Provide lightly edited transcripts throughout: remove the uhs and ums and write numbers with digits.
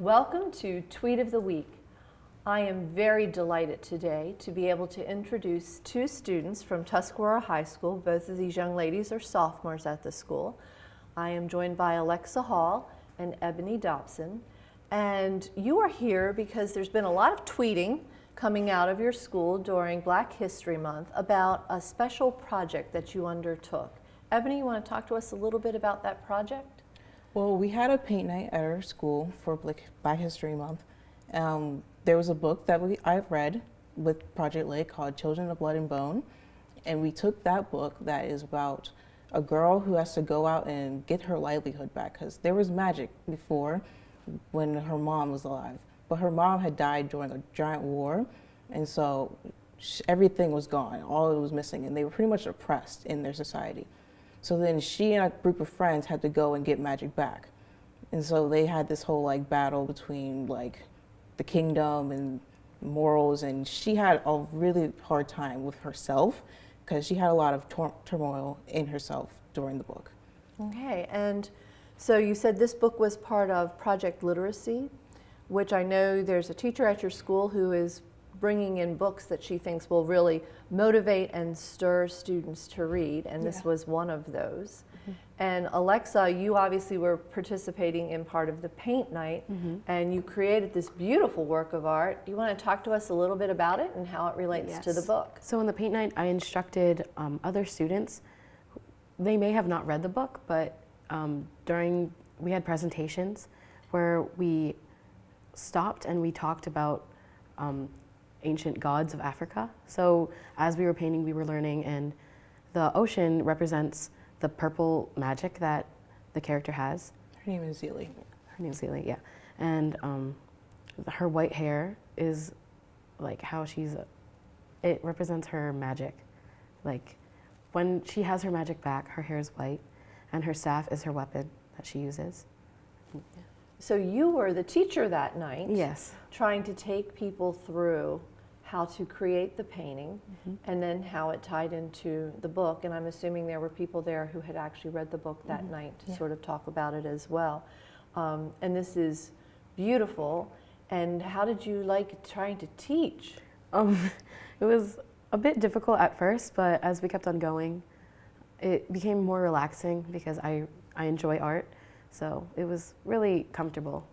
Welcome to Tweet of the Week. I am very delighted today to be able to introduce two students from Tuscarora High School. Both of these young ladies are sophomores at the school. I am joined by Alexa Hall and Ebony Dobson. And you are here because there's been a lot of tweeting coming out of your school during Black History Month about a special project that you undertook. Ebony, you want to talk to us a little bit about that project? Well, we had a paint night at our school for Black History Month. There was a book that I read with Project Lit called Children of Blood and Bone, and we took that book that is about a girl who has to go out and get her livelihood back, because there was magic before when her mom was alive, but her mom had died during a giant war, and so everything was gone, all it was missing, and they were pretty much oppressed in their society. So then she and a group of friends had to go and get magic back. And so they had this whole battle between the kingdom and morals, and she had a really hard time with herself because she had a lot of turmoil in herself during the book. Okay, and so you said this book was part of Project Literacy, which I know there's a teacher at your school who is bringing in books that she thinks will really motivate and stir students to read, and this was one of those. Mm-hmm. And Alexa, you obviously were participating in part of the paint night, and you created this beautiful work of art. Do you want to talk to us a little bit about it and how it relates to the book? So in the paint night, I instructed other students. They may have not read the book, but we had presentations where we stopped and we talked about ancient gods of Africa. So as we were painting, we were learning, and the ocean represents the purple magic that the character has. Her name is Zelie. Her name is Zelie, yeah. And her white hair is how it represents her magic. When she has her magic back, her hair is white, and her staff is her weapon that she uses. Yeah. So you were the teacher that night. Yes. Trying to take people through how to create the painting and then how it tied into the book. And I'm assuming there were people there who had actually read the book that night to sort of talk about it as well. And this is beautiful. And how did you like trying to teach? It was a bit difficult at first, but as we kept on going, it became more relaxing because I enjoy art. So it was really comfortable.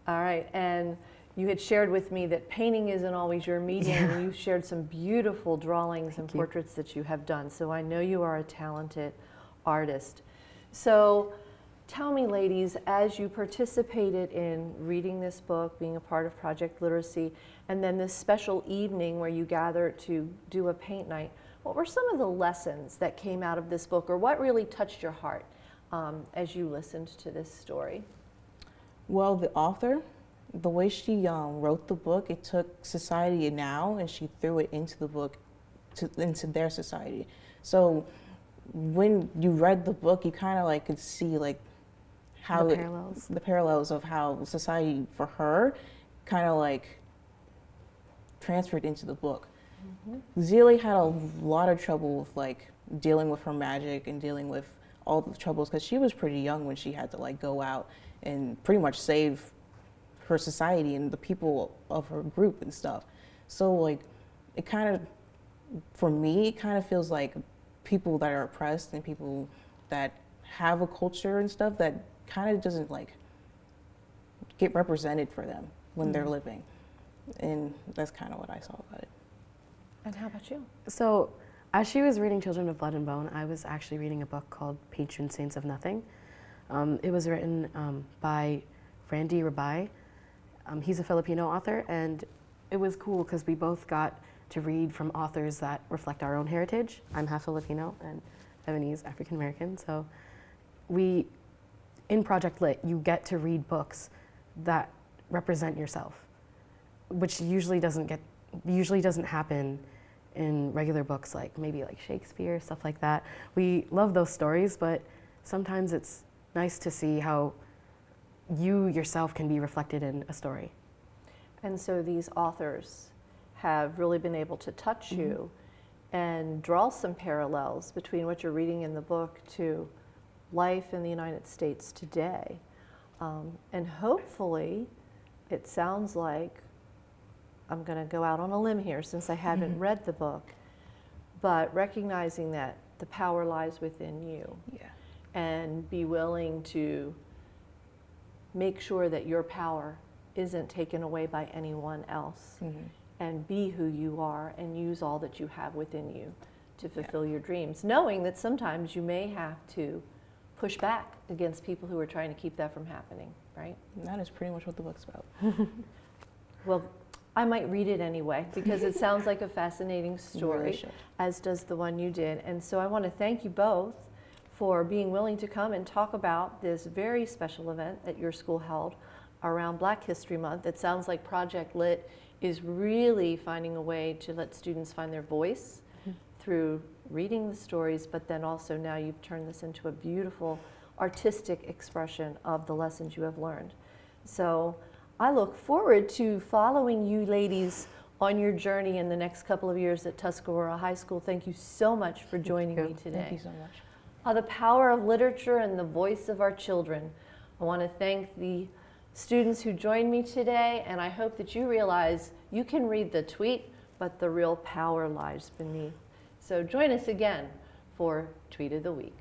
All right, and you had shared with me that painting isn't always your medium. Yeah. You shared some beautiful drawings and portraits that you have done. So I know you are a talented artist. So tell me, ladies, as you participated in reading this book, being a part of Project Literacy, and then this special evening where you gathered to do a paint night, what were some of the lessons that came out of this book, or what really touched your heart as you listened to this story? Well, the author, the way she wrote the book, it took society now and she threw it into the book, into their society. So when you read the book, you kind of could see how the parallels of how society for her kind of transferred into the book. Zelie had a lot of trouble with dealing with her magic and dealing with all the troubles because she was pretty young when she had to go out and pretty much save her society and the people of her group and stuff. So it kind of, for me, it kind of feels like people that are oppressed and people that have a culture and stuff that kind of doesn't get represented for them when they're living. And that's kind of what I saw about it. And how about you? So as she was reading Children of Blood and Bone, I was actually reading a book called Patron Saints of Nothing. It was written by Randy Rabai. He's a Filipino author, and it was cool because we both got to read from authors that reflect our own heritage. I'm half Filipino and Ebony's African American, so in Project Lit, you get to read books that represent yourself, which usually doesn't happen in regular books, maybe Shakespeare, stuff like that. We love those stories, but sometimes it's nice to see how you yourself can be reflected in a story. And so these authors have really been able to touch you and draw some parallels between what you're reading in the book to life in the United States today. And hopefully, it sounds like, I'm going to go out on a limb here since I haven't read the book, but recognizing that the power lies within you, Yeah. and be willing to make sure that your power isn't taken away by anyone else, and be who you are and use all that you have within you to fulfill your dreams, knowing that sometimes you may have to push back against people who are trying to keep that from happening, right? And that is pretty much what the book's about. Well, I might read it anyway because it sounds like a fascinating story, Really should. as does the one you did. And so I want to thank you both for being willing to come and talk about this very special event that your school held around Black History Month. It sounds like Project Lit is really finding a way to let students find their voice through reading the stories, but then also now you've turned this into a beautiful artistic expression of the lessons you have learned. So I look forward to following you ladies on your journey in the next couple of years at Tuscarora High School. Thank you so much for joining me today. Thank you so much. The power of literature and the voice of our children. I want to thank the students who joined me today, and I hope that you realize you can read the tweet, but the real power lies beneath. So join us again for Tweet of the Week.